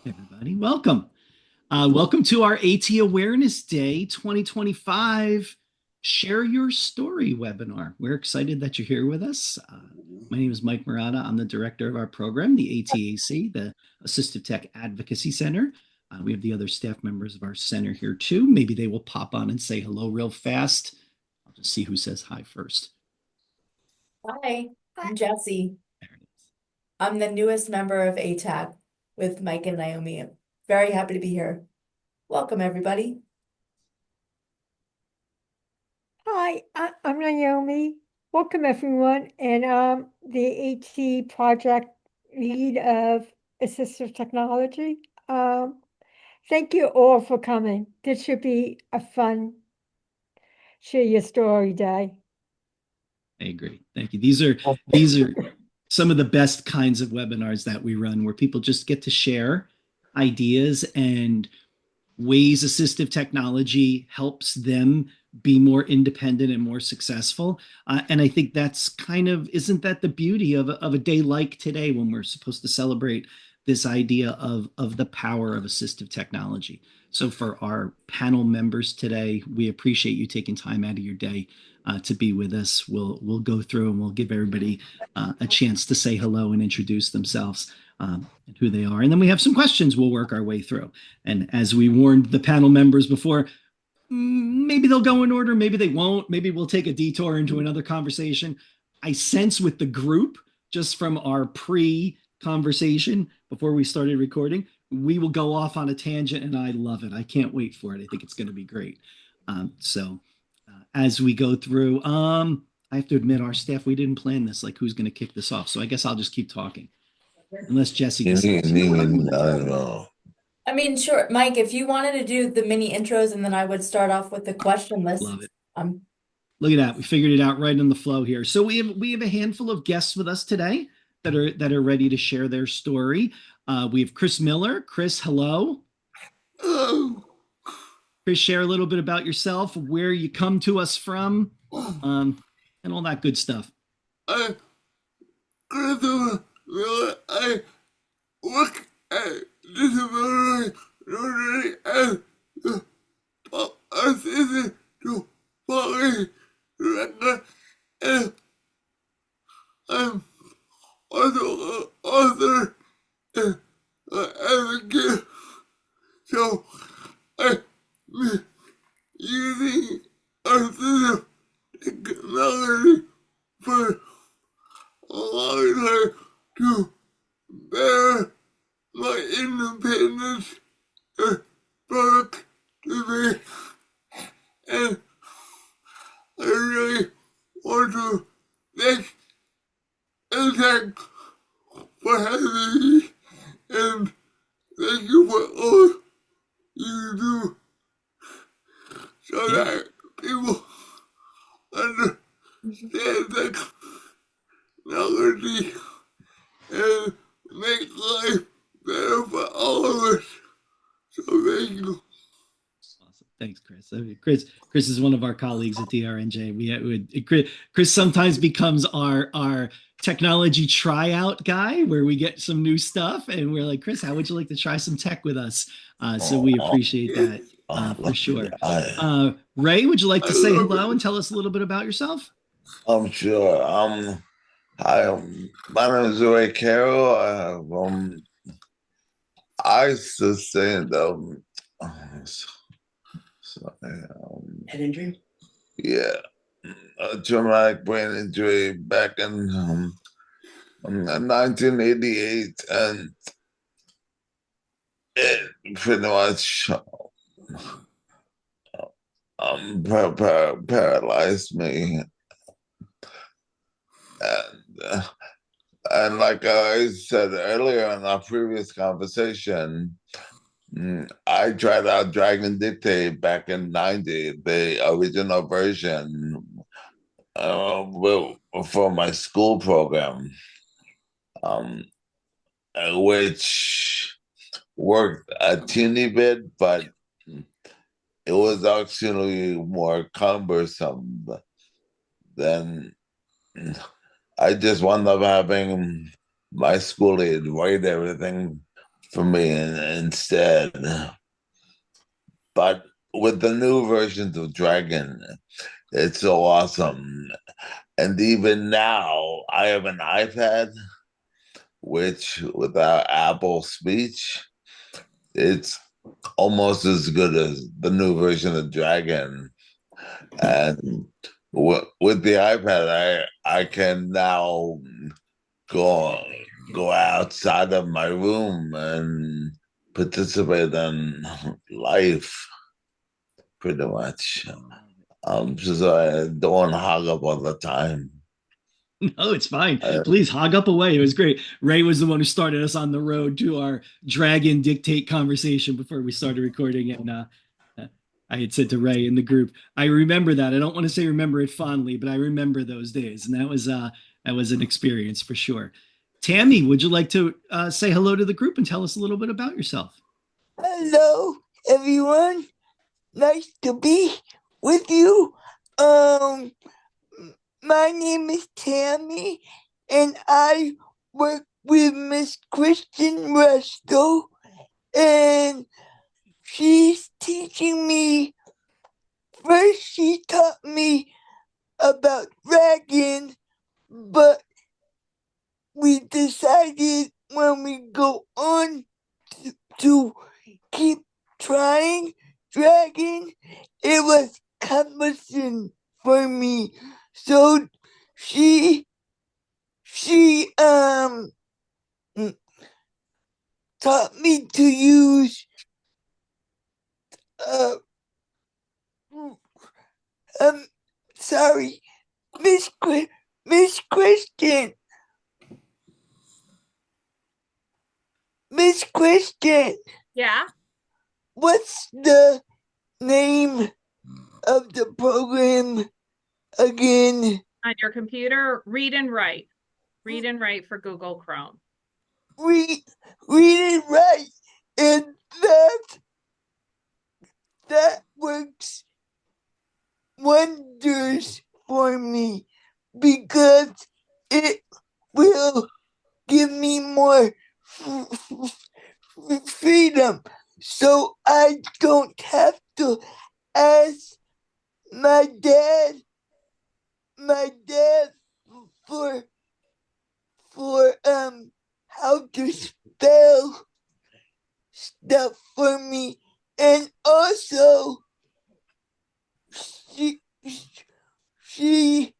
Everybody, welcome. Welcome to our AT Awareness Day 2025 Share Your Story webinar. We're excited that you're here with us. My name is Mike Murata. I'm the director of our program, the ATAC, the Assistive Tech Advocacy Center. We have the other staff members of our center here too. Maybe they will pop on and say hello real fast. I'll just see who says hi first. Hi, I'm Jessie. There it is. I'm the newest member of ATAG with Mike and Naomi. I'm very happy to be here. Welcome, everybody. Hi, I'm Naomi. Welcome, everyone, and the AT project lead of assistive technology. Thank you all for coming. This should be a fun share your story day. I agree. Thank you. These are some of the best kinds of webinars that we run where people just get to share ideas and ways assistive technology helps them be more independent and more successful. And I think that's isn't that the beauty of a day like today when we're supposed to celebrate this idea of the power of assistive technology? So for our panel members today, we appreciate you taking time out of your day to be with us. We'll go through and we'll give everybody a chance to say hello and introduce themselves and who they are. And then we have some questions we'll work our way through. And as we warned the panel members before, maybe they'll go in order, maybe they won't. Maybe we'll take a detour into another conversation. I sense with the group, just from our pre-conversation before we started recording, we will go off on a tangent, and I love it. I can't wait for it. I think it's going to be great. As we go through, I have to admit, our staff, we didn't plan this, like who's going to kick this off. So I guess I'll just keep talking. Unless Jessie decides. I don't know. I mean, sure, Mike, if you wanted to do the mini intros and then I would start off with the question list. Love it. Look at that. We figured it out right in the flow here. So we have a handful of guests with us today that are ready to share their story. We have Chris Miller. Chris, hello. Hello. Chris, share a little bit about yourself, where you come to us from, and all that good stuff. I work at disability as the assistant to police director, and I'm also an author and an advocate. So I've been using assistive technology for a long time to better my independence and productivity, and I really want to thank Intact for having me, and thank you for all you do so that people understand technology and make life better for all of us. So thank you. Awesome. Thanks, Chris. I mean, Chris is one of our colleagues at DRNJ. Chris sometimes becomes our technology tryout guy, where we get some new stuff, and we're like, Chris, how would you like to try some tech with us? So we appreciate that for sure. Ray, would you like to say hello and tell us a little bit about yourself? I'm sure. Hi, my name is Ray Carroll. I used to say Head injury? yeah, a traumatic brain injury back in 1988, and it pretty much paralyzed me, and and like I said earlier in our previous conversation, I tried out Dragon Dictate back in '90, the original version, for my school program, um, which worked a teeny bit, but it was actually more cumbersome than I just wound up having my school aide write everything for me instead. But with the new versions of Dragon, it's so awesome. And even now, I have an iPad, which without Apple Speech, it's almost as good as the new version of Dragon. And with the iPad, I can now go go outside of my room and participate in life pretty much. So I don't want to hog up all the time. No, it's fine. Uh, Please hog up away. It was great. Ray was the one who started us on the road to our Dragon Dictate conversation before we started recording. And I had said to Ray in the group, I remember that. I don't want to say remember it fondly, but I remember those days. And that was an experience for sure. Tammy, would you like to say hello to the group and tell us a little bit about yourself? Hello, everyone. Nice to be with you. My name is Tammy, and I work with Miss Kristen Russell, and she's teaching me. First, she taught me about Dragon, but we decided when we go on to keep trying Dragon, it was cumbersome for me. So she taught me to use sorry, Miss Kristen. Miss Kristen, Yeah. what's the name of the program again? On your computer, read and write. Read and write for Google Chrome. Read it right, and that works wonders for me because it will give me more freedom, so I don't have to ask my dad for how to spell stuff for me, and also she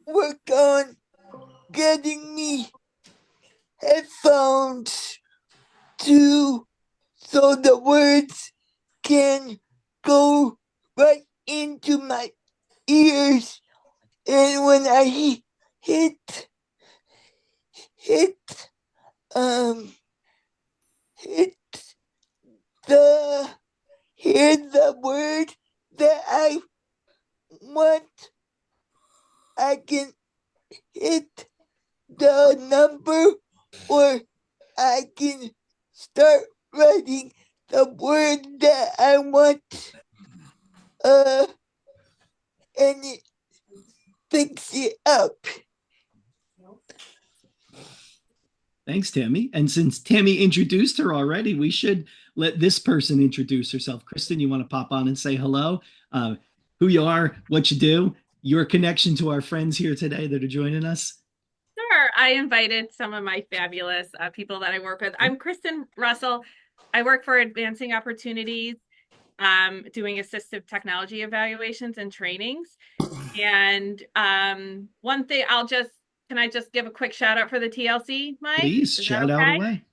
worked on getting me headphones too, so the words can go right into my ears, and when I hit hear the word that I want, I can hit the number, or I can start writing the word that I want, and it picks it up. Thanks, Tammy. And since Tammy introduced her already, we should let this person introduce herself. Kristen, you want to pop on and say hello? Who you are, what you do, your connection to our friends here today that are joining us? Sure. I invited some of my fabulous people that I work with. I'm Kristen Russell. I work for Advancing Opportunities, doing assistive technology evaluations and trainings. And one thing can I just give a quick shout out for the TLC, Mike? Please, shout out away.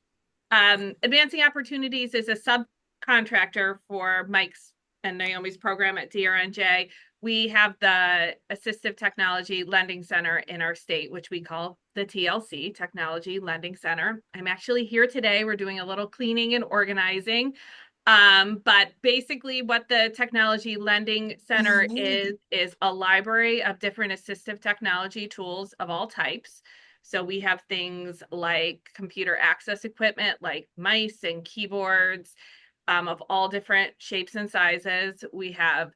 Advancing Opportunities is a subcontractor for Mike's and Naomi's program at DRNJ. We have the Assistive Technology Lending Center in our state, which we call the TLC, Technology Lending Center. I'm actually here today. We're doing a little cleaning and organizing. But basically what the Technology Lending Center is a library of different assistive technology tools of all types. So we have things like computer access equipment, like mice and keyboards, of all different shapes and sizes. We have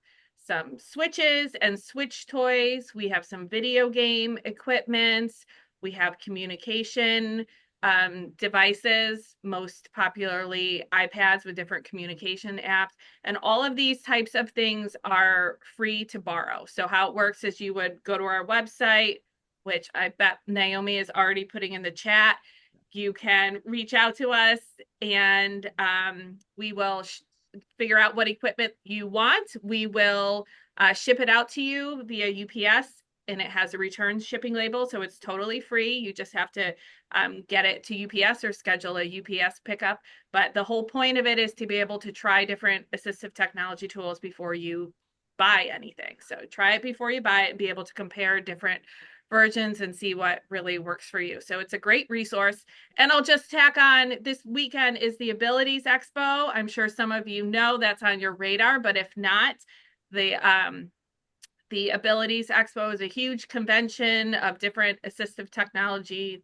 some switches and switch toys. We have some video game equipment. We have communication devices, most popularly iPads with different communication apps. And all of these types of things are free to borrow. So how it works is you would go to our website, which I bet Naomi is already putting in the chat. You can reach out to us and we will figure out what equipment you want. We will ship it out to you via UPS, and it has a return shipping label, so it's totally free. You just have to get it to UPS or schedule a UPS pickup. But the whole point of it is to be able to try different assistive technology tools before you buy anything. So try it before you buy it and be able to compare different versions and see what really works for you. So it's a great resource. And I'll just tack on, this weekend is the Abilities Expo. I'm sure some of you know that's on your radar, but if not, the Abilities Expo is a huge convention of different assistive technology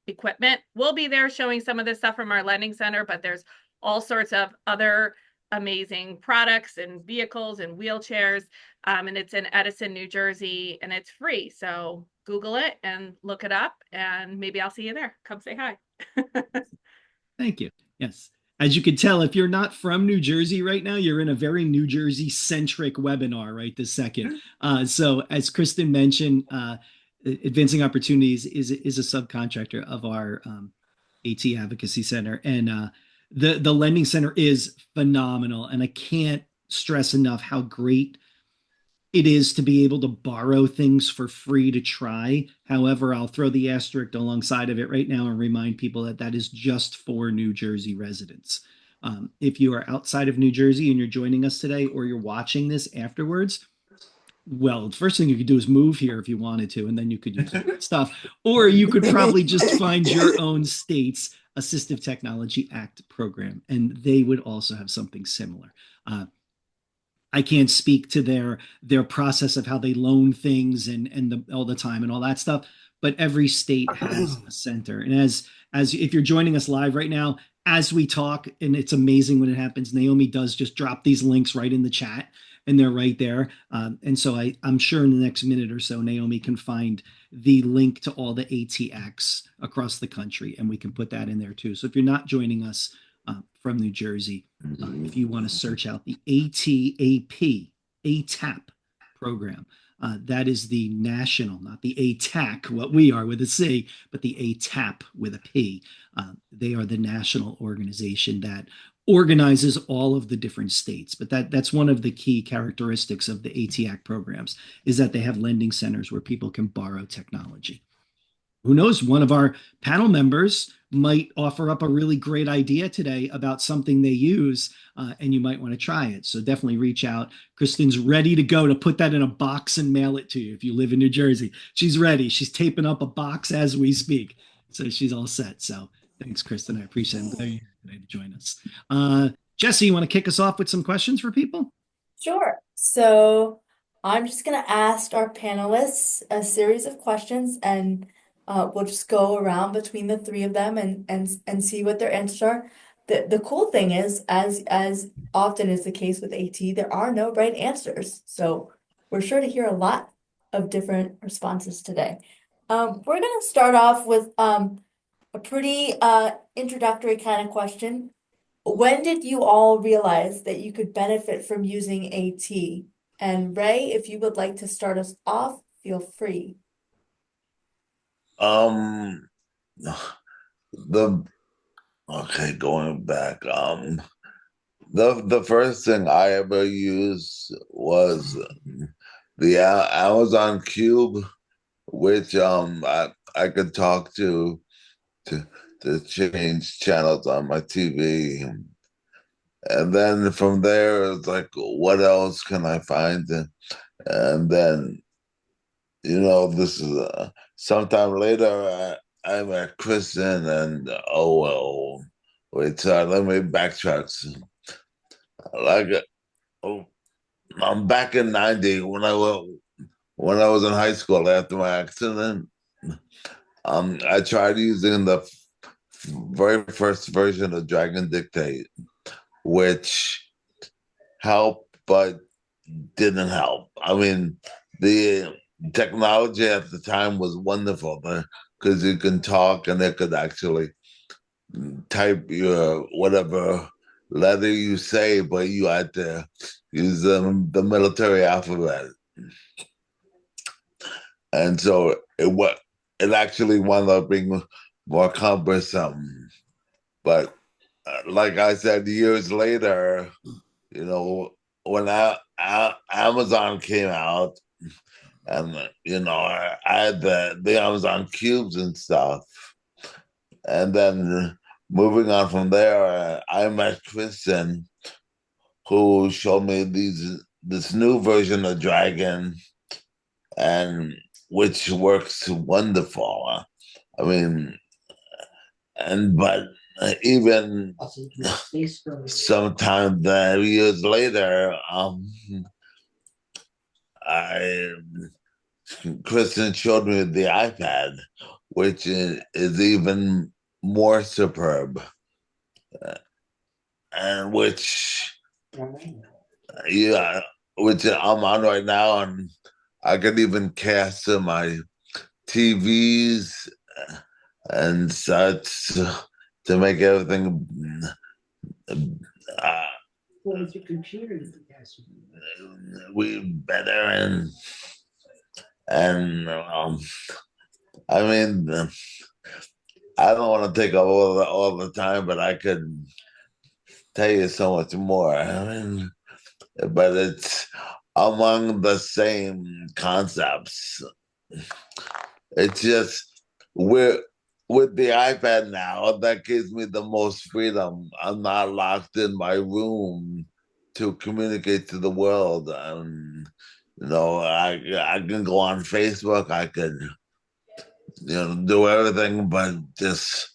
equipment. We'll be there showing some of the stuff from our lending center, but there's all sorts of other amazing products and vehicles and wheelchairs. And it's in Edison, New Jersey, and it's free. So Google it and look it up, and maybe I'll see you there. Come say hi. Thank you. Yes. As you can tell, if you're not from New Jersey right now, you're in a very New Jersey centric webinar right this second. So as Kristen mentioned, Advancing Opportunities is a subcontractor of our AT Advocacy Center. And the Lending Center is phenomenal. And I can't stress enough how great it is to be able to borrow things for free to try. However, I'll throw the asterisk alongside of it right now and remind people that that is just for New Jersey residents. If you are outside of New Jersey and you're joining us today, or you're watching this afterwards, well, the first thing you could do is move here if you wanted to, and then you could use that stuff. Or you could probably just find your own state's Assistive Technology Act program, and they would also have something similar. I can't speak to their process of how they loan things and all the time and all that stuff, but every state has a center. And as if you're joining us live right now, as we talk, and it's amazing when it happens, Naomi does just drop these links right in the chat, and they're right there. And so I'm sure in the next minute or so, Naomi can find the link to all the ATX across the country, and we can put that in there too. So if you're not joining us from New Jersey, if you want to search out the ATAP program, that is the national, not the ATAC, what we are with a C, but the ATAP with a P. They are the national organization that organizes all of the different states. But that's one of the key characteristics of the ATAC programs, is that they have lending centers where people can borrow technology. Who knows, one of our panel members might offer up a really great idea today about something they use, and you might want to try it. So definitely reach out. Kristen's ready to go to put that in a box and mail it to you if you live in New Jersey. She's ready. She's taping up a box as we speak. So she's all set. So thanks, Kristen. I appreciate it. I'm glad you're here today to join us. Jesse, you want to kick us off with some questions for people? Sure. So I'm just going to ask our panelists a series of questions, and we'll just go around between the three of them and see what their answers are. The cool thing is, as often is the case with AT, there are no right answers. So we're sure to hear a lot of different responses today. We're going to start off with a pretty introductory kind of question. When did you all realize that you could benefit from using AT? And Ray, if you would like to start us off, feel free. Going back, the first thing I ever used was the Amazon Cube, which I could talk to change channels on my TV. And then from there, it's like, what else can I find? And then, this is sometime later, I met Kristen, and let me backtrack. I'm back in '90 when I was in high school after my accident. I tried using the very first version of Dragon Dictate, which helped but didn't help. I mean, the technology at the time was wonderful. The because you can talk and it could actually type your whatever letter you say, but you had to use the military alphabet. And so it actually wound up being more cumbersome. But like I said, years later, when Amazon came out, and I had the Amazon cubes and stuff, and then moving on from there, I met Kristen, who showed me this new version of Dragon, and which works wonderful. I mean, but even sometime years later, I Kristen showed me the iPad, which is even more superb, and which I'm on right now, and I could even cast to my TVs and such to make everything we better and I mean I don't want to take up all the time, but I could tell you so much more. I mean, but it's among the same concepts. It's just with the iPad now, that gives me the most freedom. I'm not locked in my room to communicate to the world. I can go on Facebook. I could, do everything but just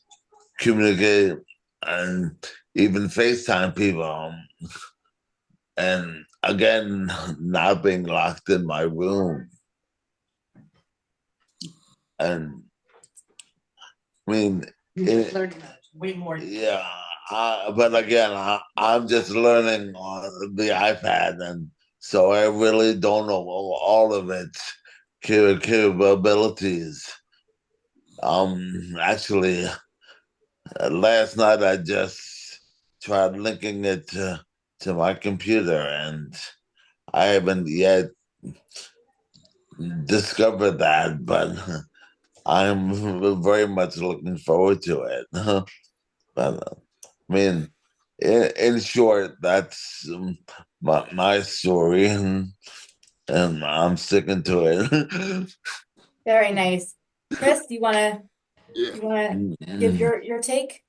communicate and even FaceTime people. And again, not being locked in my room. And I mean, way more. yeah, but again, I'm just learning on the iPad, and so I really don't know all of its capabilities. Actually, last night I just tried linking it to my computer, and I haven't yet discovered that, but I'm very much looking forward to it. But I mean, in short, that's my story, and I'm sticking to it. Very nice. Chris, do you wanna give Mm. your take?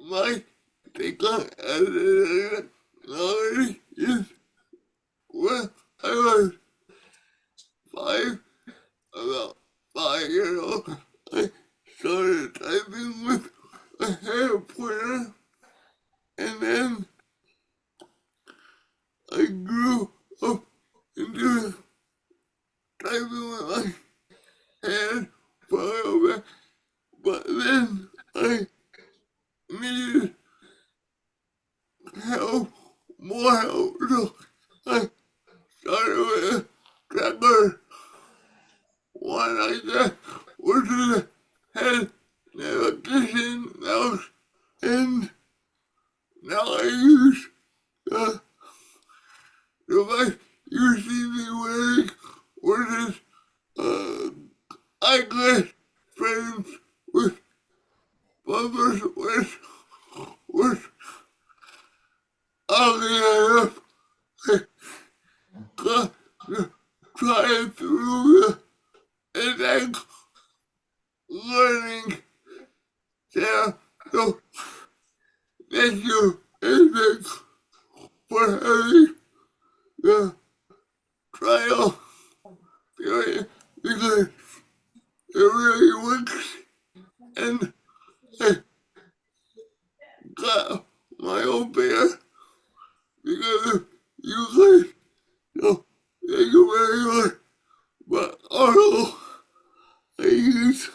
My take on knowledge is when I was five, about 5 years old, I started typing with a hand pointer, and then I grew up into typing with my hand for a little bit, but then I needed help, more help, so I started with a tracker. One I guess was the head navigation mouse, and now I use the device you see me wearing, which is eyeglass frames with bumpers, which oddly enough, I got to try it through the exact learning there. So thank you, Isaac, for having the trial period, because it really works, and I got my own beer because of you guys. So thank you very much. But also, I use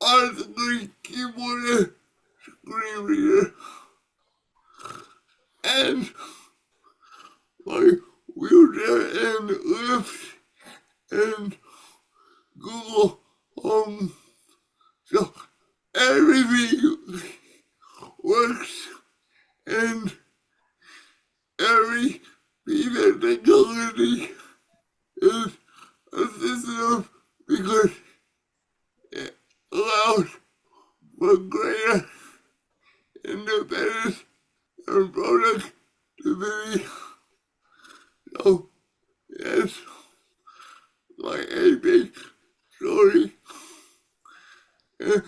article keyboard and screen reader, and my wheelchair and lift and Google Home. So everything works, and every piece of technology is assistive because it allows for greater independence and productivity. So that's my big story. And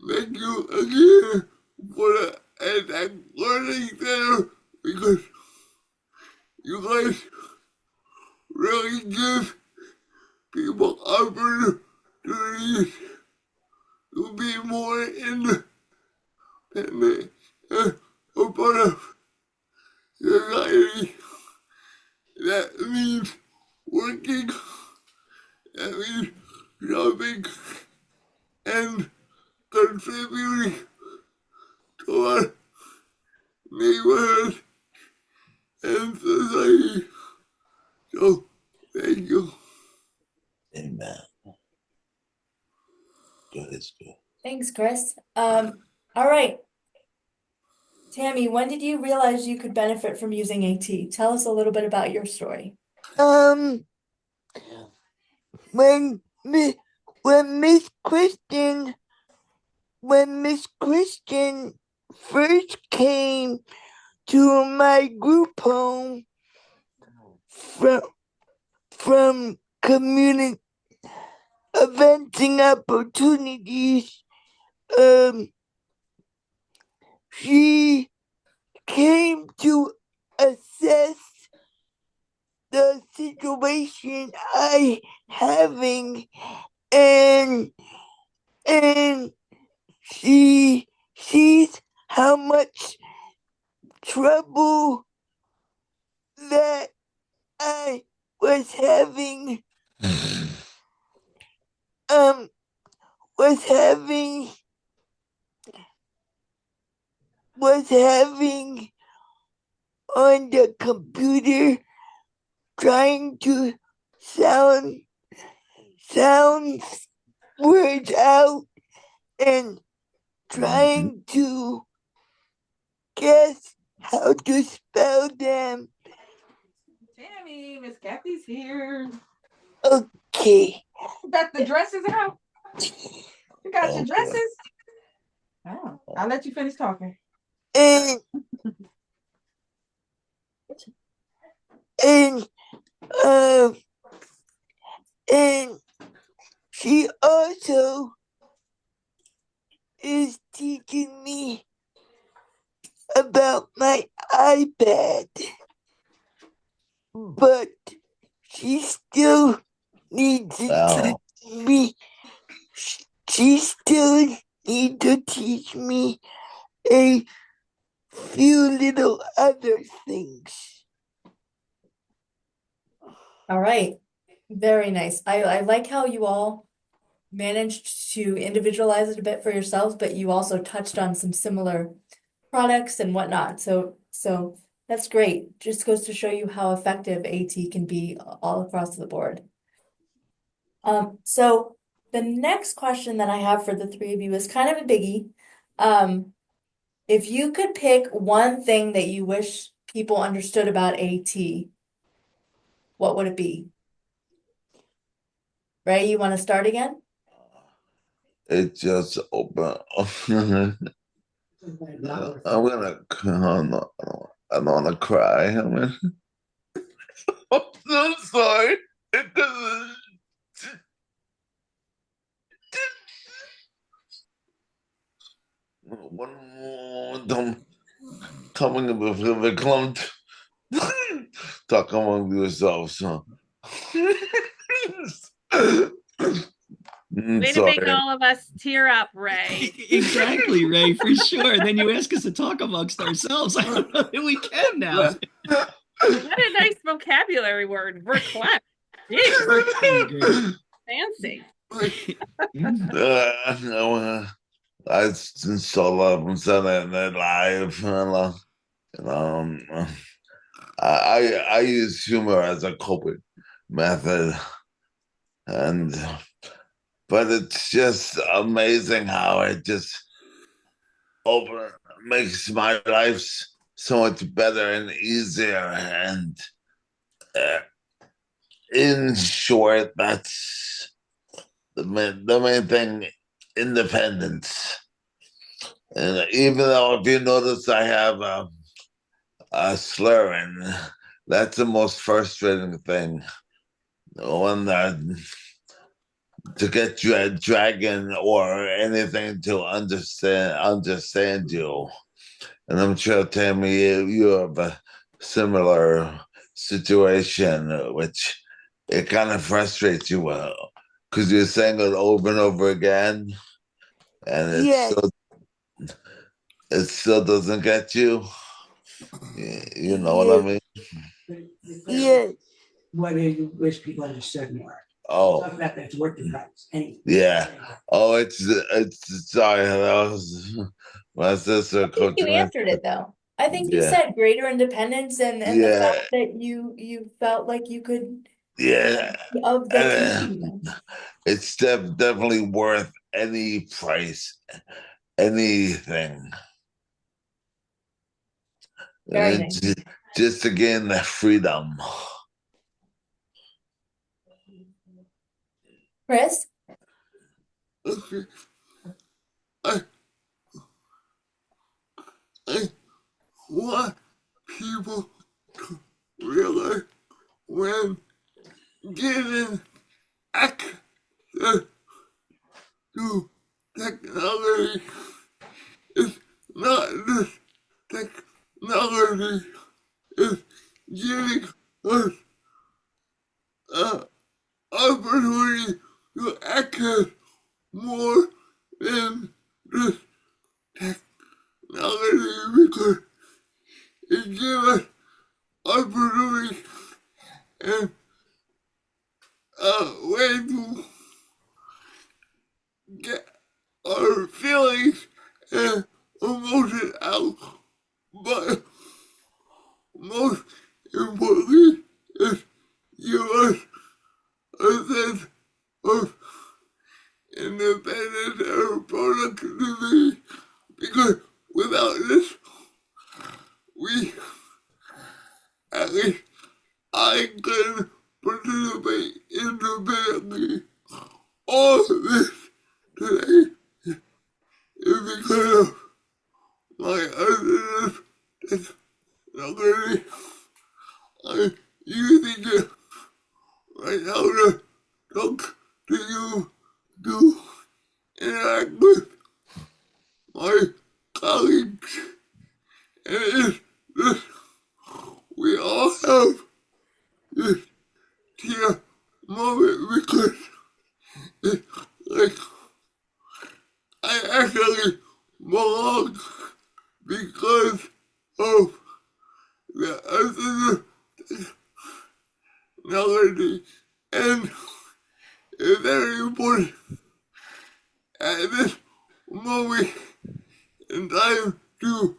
thank you again for the EdTech Learning Center because you guys really give people opportunities to be more independent and a part of society. That means working, that means shopping, and contributing to our neighborhood and society. So, thank you. Amen. Good is good. Thanks, Chris. All right. Tammy, when did you realize you could benefit from using AT? Tell us a little bit about your story. Um, when Miss when Miss Christian when Miss Christian first came to my group home from community events and opportunities, she came to assess the situation I having, and she sees how much trouble that I was having was having on the computer, trying to sound words out and trying to guess how to spell them. Tammy, Miss Kathy's here. Okay. You got the dresses out? You got your dresses? Oh, I'll let you finish talking. And and and she also is teaching me about my iPad, but she still needs to teach me. She still needs to teach me a few little other things. All right. Very nice. I like how you all managed to individualize it a bit for yourselves, but you also touched on some similar products and whatnot. So that's great. Just goes to show you how effective AT can be all across the board. So the next question that I have for the three of you is kind of a biggie. If you could pick one thing that you wish people understood about AT, what would it be? Ray, you want to start again? It just open. I'm gonna. I don't want to cry. I'm sorry. It doesn't. One more coming before the clump. Talk among yourselves. Way to make all of us tear up, Ray. Exactly, Ray, for sure. Then you ask us to talk amongst ourselves. I don't know that we can now. What a nice vocabulary word. Verklempt. Fancy. I install up and Saturday Night Live. I use humor as a coping method. and but it's just amazing how it just open makes my life so much better and easier. And uh, in short, that's the main thing: independence. And even though, if you notice, I have a slurring, that's the most frustrating thing. When to get you a dragon or anything to understand you. And I'm sure, Tammy, you have a similar situation, which it kind of frustrates you because you're saying it over and over again, and Yes, it still doesn't get you. You know what I yes, mean? yes. Whether you wish people understood more. Oh, Talk about that, it's working rights. Anyway. yeah. Oh, it's sorry. That was my sister I think you coaching me. answered it though. I think you Yeah, said greater independence and the yeah, fact that you felt like you could yeah. of the And team. it's definitely worth any price, anything. Very And nice. just to gain that freedom. Chris? Okay. I I want people to realize when getting access to technology is not just technology, it's giving us an opportunity to access more than just technology because it gives us opportunity and a way to get our feelings and emotions out. But most importantly is give us a sense of independence and productivity because without this, we, at least I can participate independently. All of this today is because of my assistive technology. I'm using it right now to talk to you, to interact with my colleagues, and it's this, we all have this tear moment because it's like I actually belong because of the assistive technology, and it's very important at this moment in time to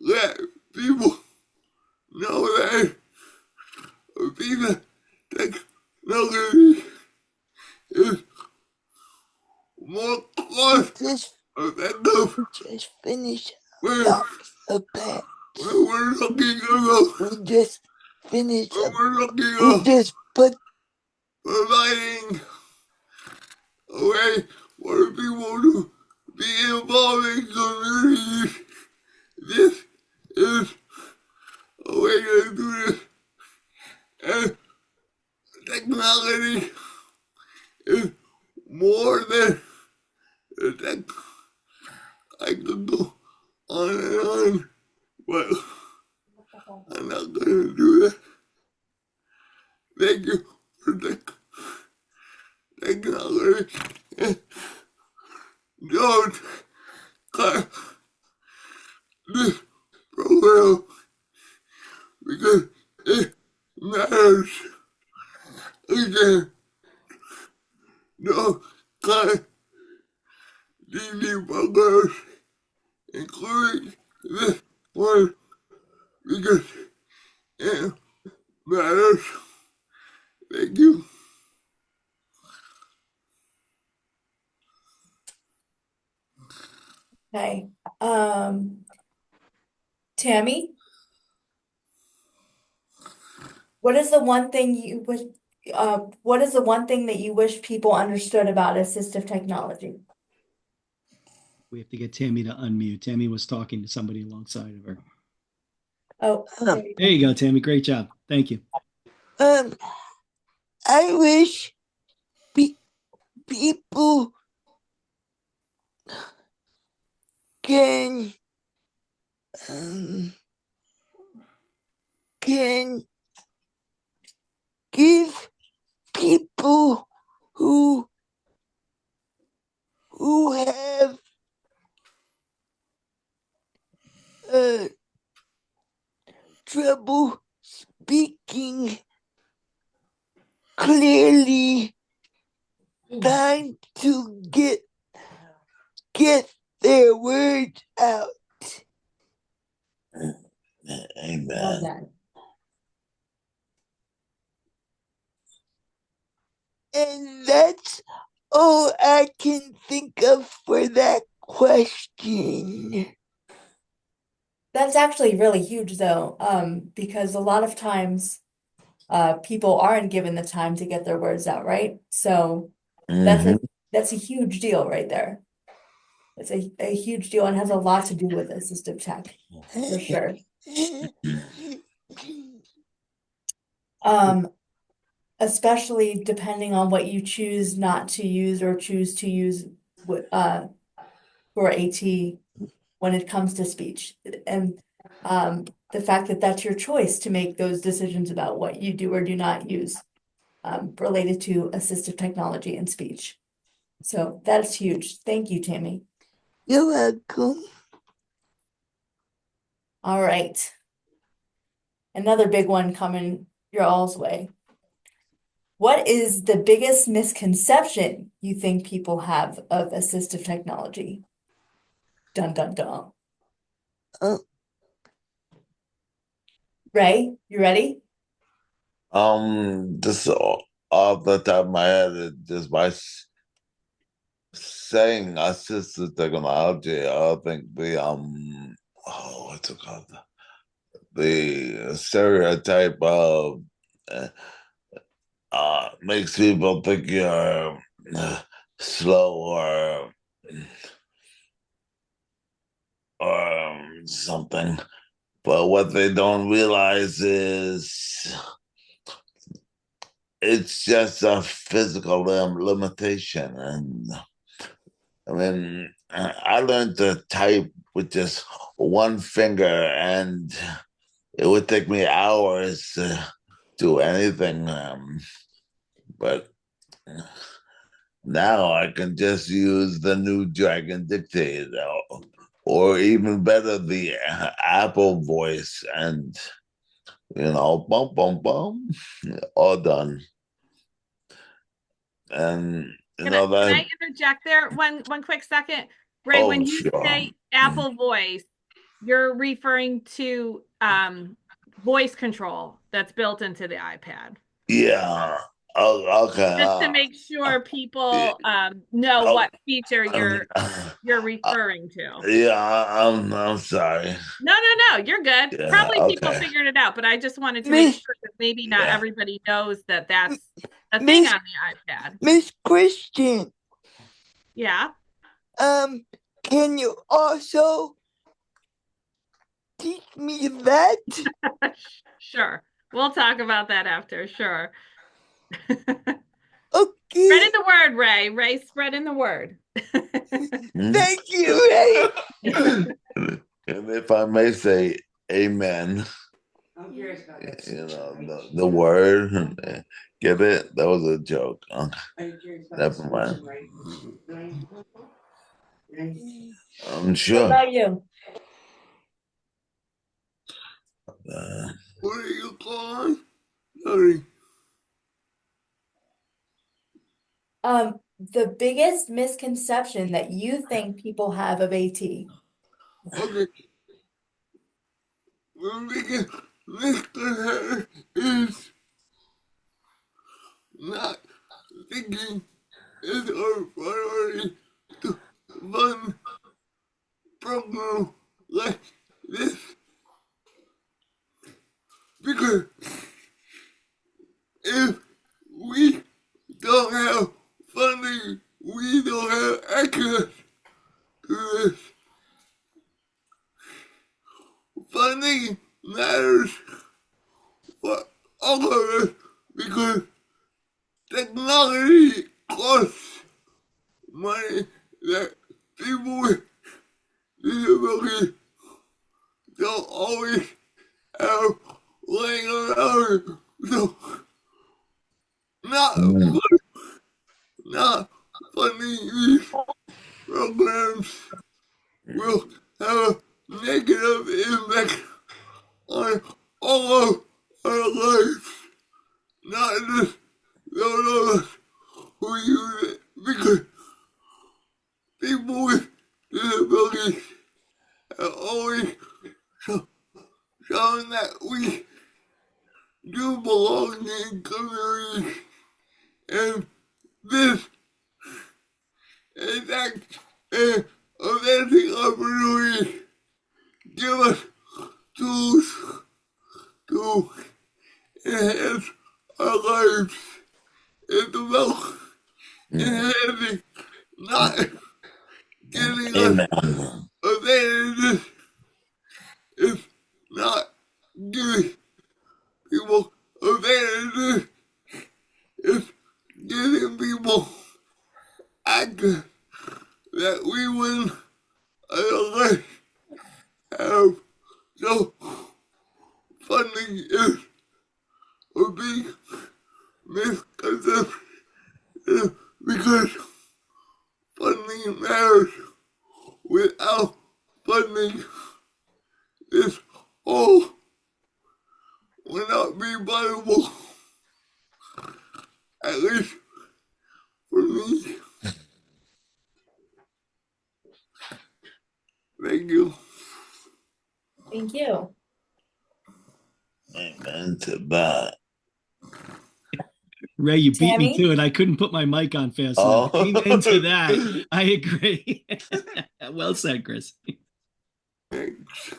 let people know that being technology is more cost Just, effective just finished when, a patch. when we're looking about We just finished. when we're looking We at just put. providing a way for people to be involved in communities. This is a way to do this, and technology is more than the tech. I could go on and on, but I'm not gonna do that. Thank you for technology. And don't cut this program because it matters. Again, don't cut TV programs, including this one, because it matters. Thank you. Okay. Tammy, what is the one thing you wish, what is the one thing that you wish people understood about assistive technology? We have to get Tammy to unmute. Tammy was talking to somebody alongside of her. Oh, Um, There you go, Tammy. Great job. Thank you. I wish people can can give people who have trouble speaking clearly time to get their words out. love Amen. that. And that's all I can think of for that question. That's actually really huge though, because a lot of times people aren't given the time to get their words out, right? So Mhm. that's a huge deal right there. It's a huge deal and has a lot to do with assistive tech, for sure. Especially depending on what you choose not to use or choose to use for AT when it comes to speech. And the fact that that's your choice to make those decisions about what you do or do not use related to assistive technology and speech. So that's huge. Thank you, Tammy. You're welcome. All right. Another big one coming your all's way. What is the biggest misconception you think people have of assistive technology? Dun dun dun. Uh, Ray, you ready? Just off the top of my head, just by saying assistive technology, I think the what's it called? The stereotype of makes people think you're slow or something. But what they don't realize is it's just a physical limitation. And I mean, I learned to type with just one finger, and it would take me hours to do anything. But now I can just use the new Dragon Dictator, or even better, the Apple voice, and bum bum bum, all done. And Can I interject there one quick second? Ray, when you sure. say Apple Voice, you're referring to voice control that's built into the iPad. Yeah. Oh, okay. Just to make sure people know what feature you're referring to. Yeah, I'm sorry. No, you're good. Yeah, Probably people okay. figured it out, but I just wanted to make sure that maybe not everybody knows that that's a thing on the iPad. Miss Christian. Yeah. Can you also teach me that? Sure. We'll talk about that after. Sure. Okay. Spread in the word, Ray. Ray, spread in the word. Thank you, Ray. And if I may say, amen. I'm curious about that. You know, the word, get it? That was a joke. Never mind. I'm sure. What about you? What are you calling? Sorry. The biggest misconception that you think people have of AT. Okay. The biggest misconception is not thinking it's our priority to fund program like this because if we don't have funding, we don't have access to this. Funding matters for all of us because technology costs money that people with disabilities don't always have laying around. So not funding these programs will have a negative impact on all of our lives, not just those of us who use it, because people with disabilities have always shown that we do belong in communities, and this is an amazing opportunity. Give us tools to enhance our lives. It's about enhancing, not giving us advantages. It's not giving people advantages. It's giving people access that we wouldn't otherwise have. So funding is a big misconception because funding matters. Without funding, this whole will not be viable, at least for me. Thank you. Thank you. Amen to that. Ray, you beat me Tammy? to it. I couldn't put my mic on fast enough. Oh. Amen to that. I agree. Well said, Chris. Thanks.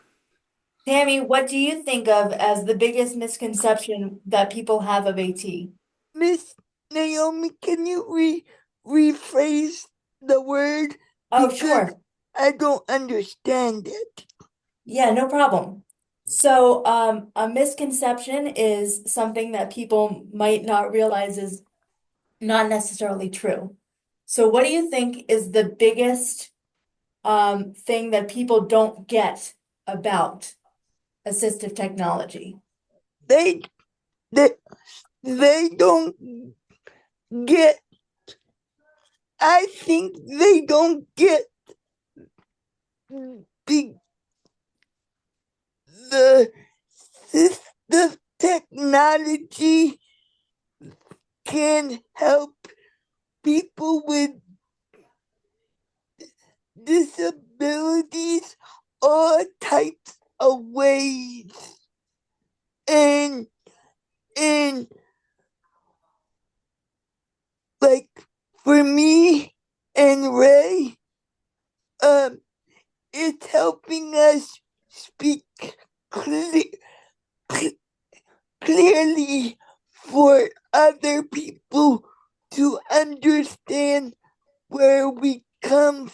Tammy, what do you think of as the biggest misconception that people have of AT? Miss Naomi, can you rephrase the word? Oh, Because sure. I don't understand it. Yeah, no problem. So, a misconception is something that people might not realize is not necessarily true. So, what do you think is the biggest thing that people don't get about assistive technology? They they don't get. I think they don't get the technology can help people with disabilities all types of ways. And like for me and Ray, it's helping us speak clearly for other people to understand where we come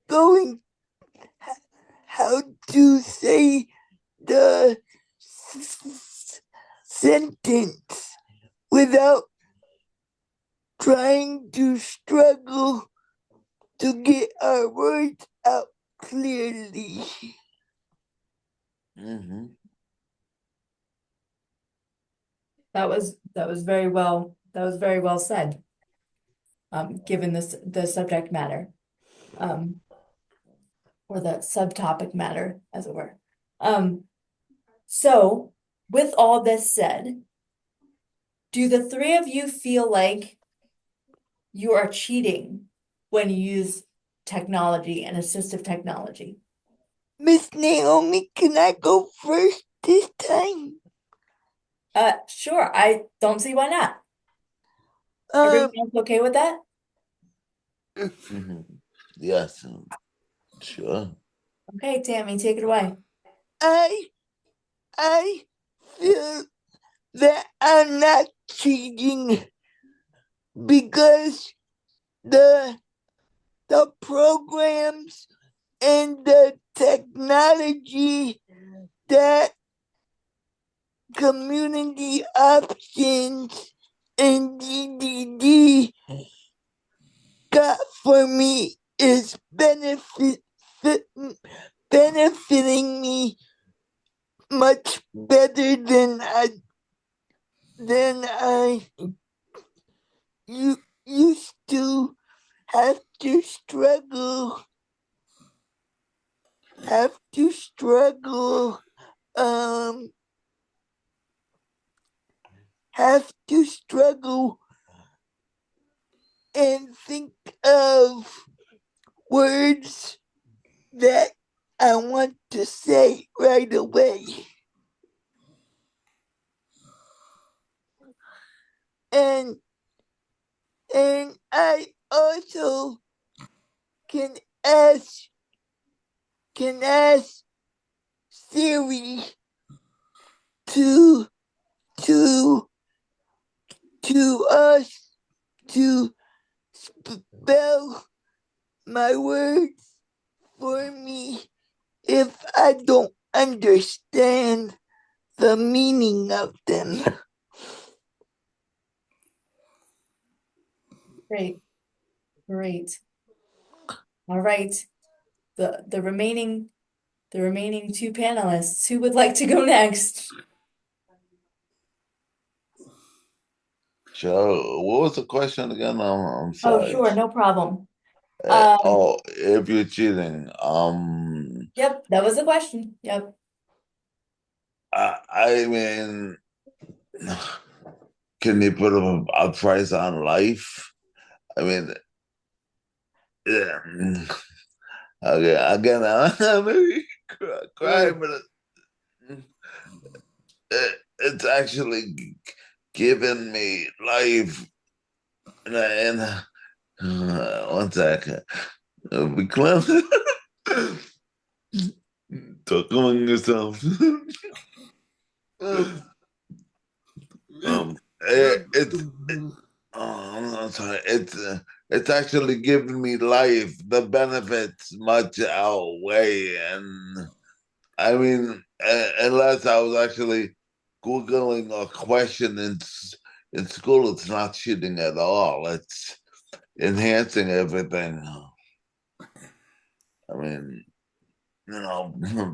going, how to say the sentence without trying to struggle to get our words out clearly. Mm-hmm. That was very well said. Given the subject matter, or the subtopic matter, as it were. So with all this said, do the three of you feel like you are cheating when you use technology and assistive technology? Miss Naomi, can I go first this time? Sure. I don't see why not. Everyone else okay with that? Mm-hmm. Yes. Sure. Okay, Tammy, take it away. I feel that I'm not cheating because the programs and the technology that community options and DDD got for me is benefiting me much better than I used to have to struggle um have to struggle and think of words that I want to say right away. And I also can ask Siri to to us to spell my words for me if I don't understand the meaning of them. Great. Great. All right. The remaining two panelists, who would like to go next? Sure. What was the question again? I'm Oh, sorry. sure, no problem. If you're cheating, Yep, that was the question. Yep. I mean, can you put a price on life? I mean, yeah. Okay, again, I'm maybe crying, but it's actually given me life. And one second, be clever. Talk among yourselves. It's I'm sorry. It's actually given me life. The benefits much outweigh, and I mean, unless I was actually googling a question in school, it's not cheating at all. It's enhancing everything. I mean,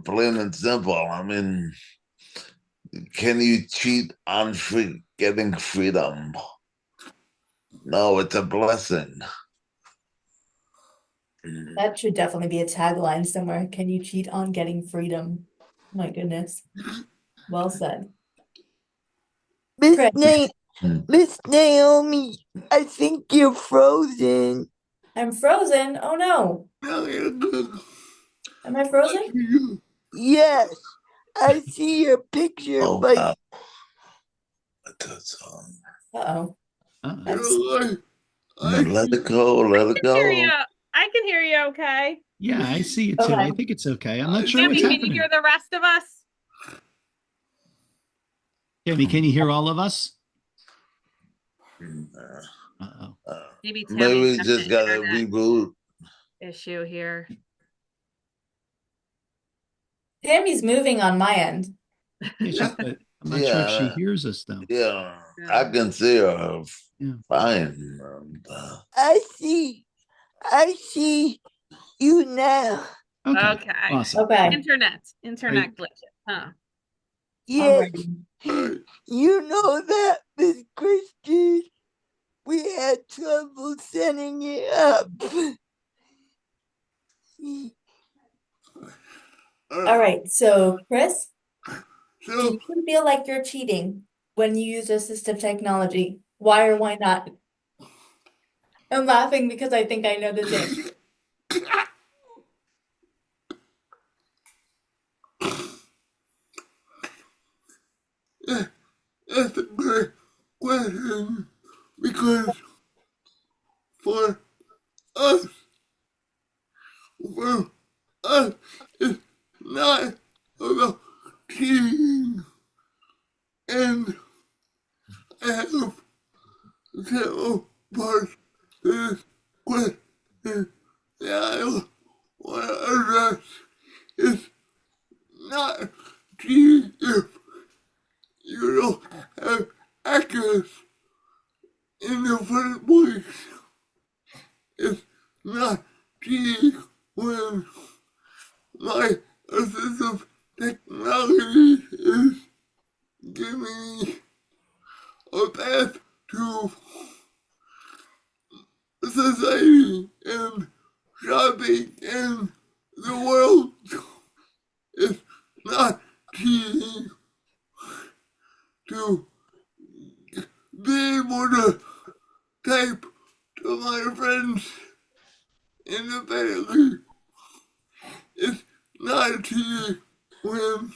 plain and simple. I mean, can you cheat on getting freedom? No, it's a blessing. That should definitely be a tagline somewhere. Can you cheat on getting freedom? My goodness. Well said. Miss Chris. Miss Naomi, I think you're frozen. I'm frozen. Oh no. Am I frozen? Yes, I see your picture, Oh, but Uh-oh. let it go. Let it Hear you. go. I can hear you okay. Yeah, I see it too. Okay. I think it's okay. I'm not sure Tammy, what's can you happening. hear the rest of us? Tammy, can you hear all of us? Uh-oh. Maybe Maybe Tammy's we got just the gotta internet reboot. issue here. Tammy's moving on my end. But I'm not sure if she hears us though. Yeah, I can see her fine. I see you now. Okay. Awesome. Okay. Internet glitch. Huh. Yes, Alrighty. you know that, Miss Christian. We had trouble setting it up. All right, so Chris, do you feel like you're cheating when you use assistive technology? Why or why not? I'm laughing because I think I know this answer. That's a great question because for us, several parts to this question that I want to address. It's not cheating if you don't have access in the first place. It's not cheating when my assistive technology is giving me a path to society and shopping in the world. It's not cheating to be able to type to my friends independently. It's not cheating when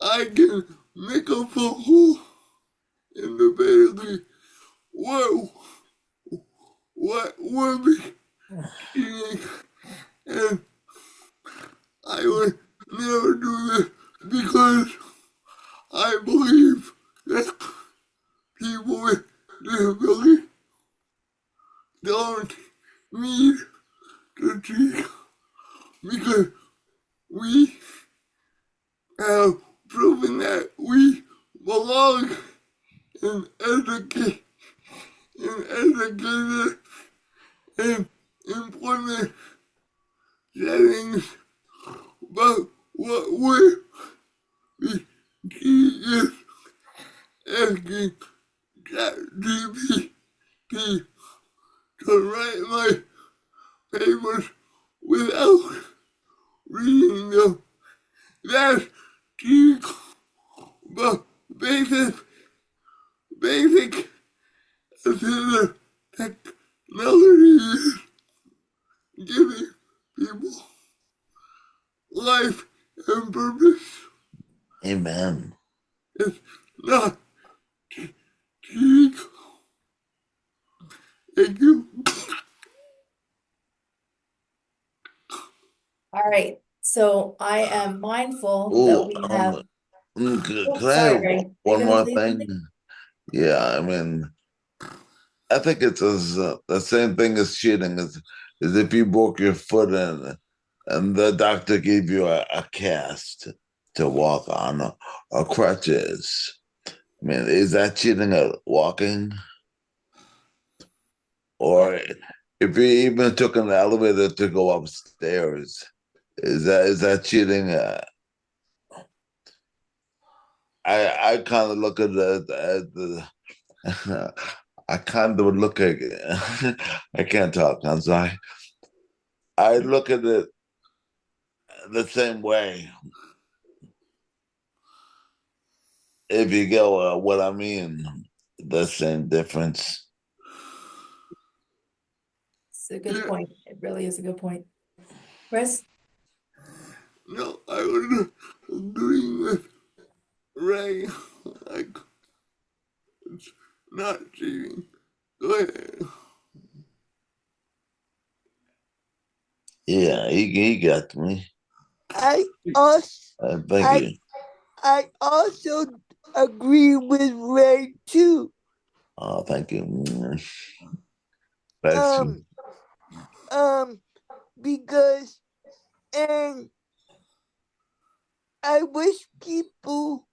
I can make a phone call independently. Whoa, what would be cheating? And I would never do this because I believe that people with disabilities don't need to cheat because we have proven that we belong in education, and employment settings. But what would be key is asking ChatGPT to write my papers without reading them. That's key, but basic assistive technology is giving people life and purpose. Amen. It's not cheating. Thank you. All right. So I am mindful that Oh, we have. could Oh, I sorry, have Ray. Are you one gonna more say thing? something? Yeah, I mean, I think it's the same thing as cheating is if you broke your foot and the doctor gave you a cast to walk on or crutches. I mean, is that cheating at walking? Or if you even took an elevator to go upstairs, is that cheating? I kind of look at the I kind of look at I can't talk. I'm sorry. I look at it the same way. If you get what I mean, the same difference. It's a good Yeah. point. It really is a good point. Chris? No, I was agreeing with Ray. Like, it's not cheating. Go ahead. Yeah, he got me. I also Thank I you. I also agree with Ray too. Oh, thank you. Thanks. Um because and I wish people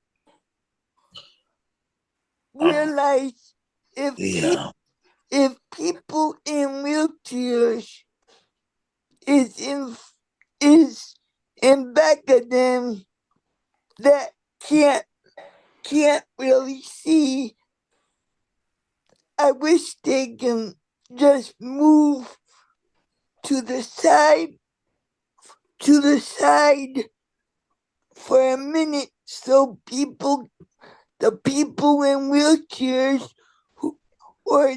realize if Yeah. if people in wheelchairs is in back of them that can't really see, I wish they can just move to the side for a minute so the people in wheelchairs who or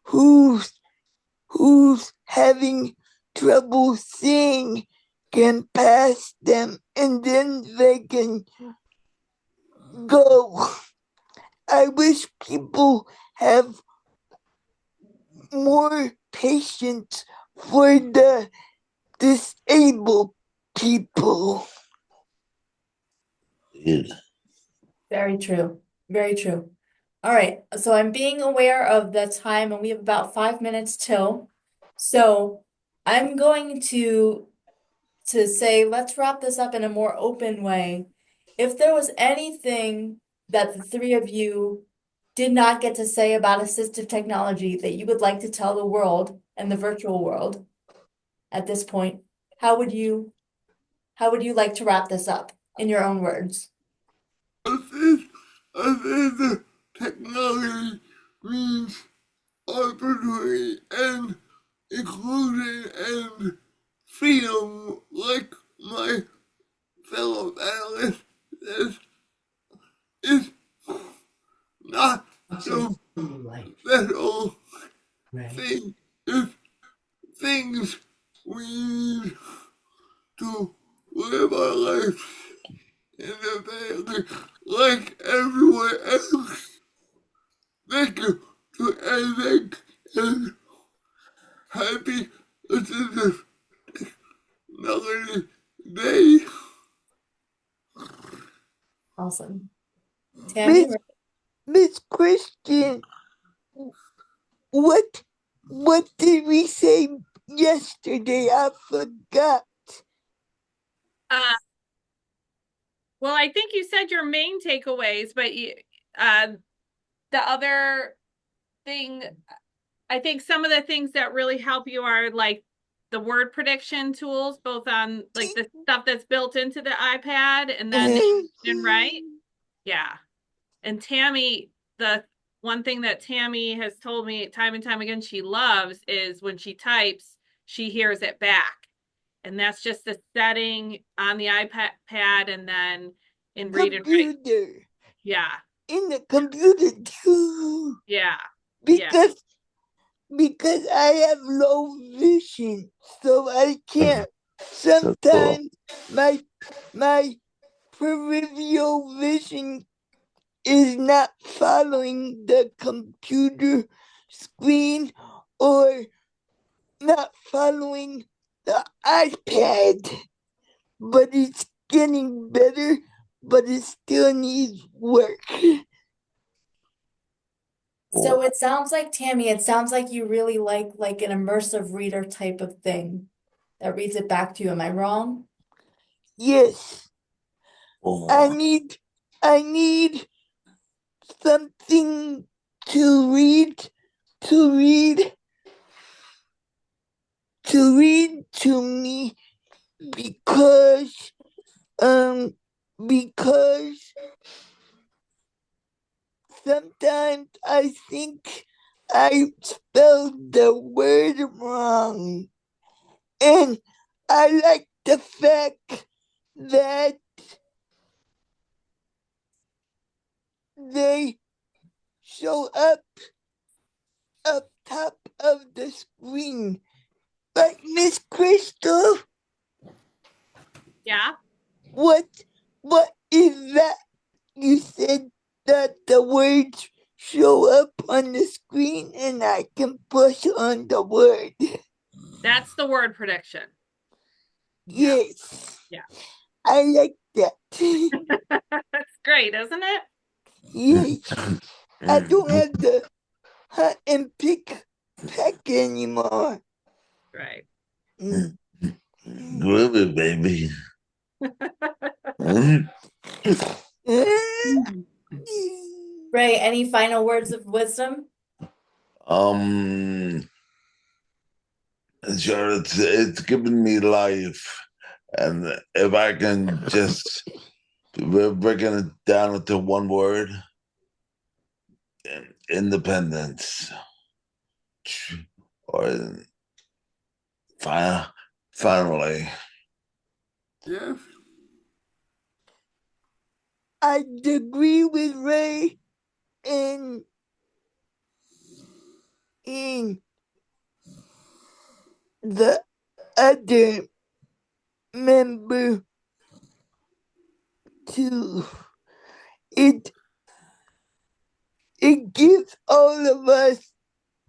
who's having trouble seeing can pass them and then they can go. I wish people have more patience for the disabled people. Yeah. Very true. Very true. All right, so I'm being aware of the time and we have about 5 minutes till. So I'm going to say let's wrap this up in a more open way. If there was anything that the three of you did not get to say about assistive technology that you would like to tell the world and the virtual world at this point, how would you like to wrap this up in your own words? Assistive technology means opportunity and inclusion and freedom, like my fellow panelists says, is not so special thing. It's things we need to live our lives independently like everyone else. Thank you to everything and happy assistive technology day. Awesome. Tammy, Miss Miss Christian, what did we say yesterday? I forgot. Uh, well, I think you said your main takeaways, but the other thing, I think some of the things that really help you are like the word prediction tools, both on like the stuff that's built into the iPad and then and right. Yeah. And Tammy, the one thing that Tammy has told me time and time again she loves is when she types, she hears it back. And that's just a setting on the iPad and then in read and write. Computer. Yeah. In the computer too. Yeah. Because I have low vision, so I can't. Sometimes my peripheral vision is not following the computer screen or not following the iPad, but it's getting better, but it still needs work. so it sounds like Tammy, it sounds like you really like an immersive reader type of thing that reads it back to you. Am I wrong? Yes. I need something to read to me because sometimes I think I spelled the word wrong, and I like the fact that they show up top of the screen. Like Miss Crystal, Yeah. what is that? You said that the words show up on the screen and I can push on the word. That's the word prediction. Yes. Yeah. I like that. That's great, isn't it? Yes. I don't have to hunt and peck anymore. Right. Groovy, baby. Ray, any final words of wisdom? Sure, it's given me life, and if I can just we're breaking it down into one word, independence, or finally. Yes. I agree with Ray in the other member too. It gives all of us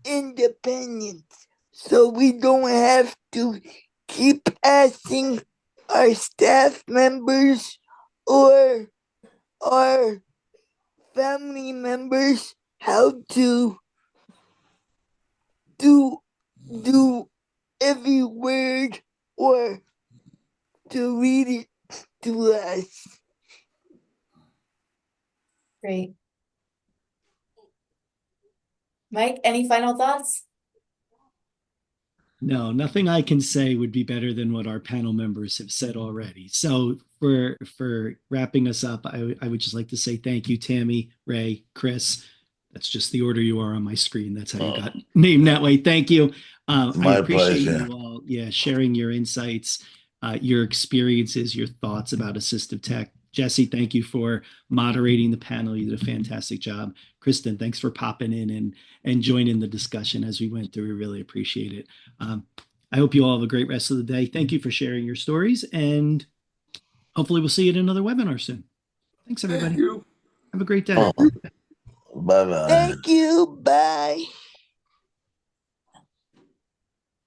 independence, so we don't have to keep asking our staff members or our family members how to do every word or to read it to us. Great. Mike, any final thoughts? No, nothing I can say would be better than what our panel members have said already. So for wrapping us up, I would just like to say thank you, Tammy, Ray, Chris. That's just the order you are on my screen. That's how you got named that way. Thank you. I My appreciate pleasure. you all, sharing your insights, your experiences, your thoughts about assistive tech. Jesse, thank you for moderating the panel. You did a fantastic job. Kristen, thanks for popping in and joining the discussion as we went through. We really appreciate it. I hope you all have a great rest of the day. Thank you for sharing your stories, and hopefully we'll see you at another webinar soon. Thanks, everybody. Thank you. Have a great day. Bye bye. Thank you. Bye.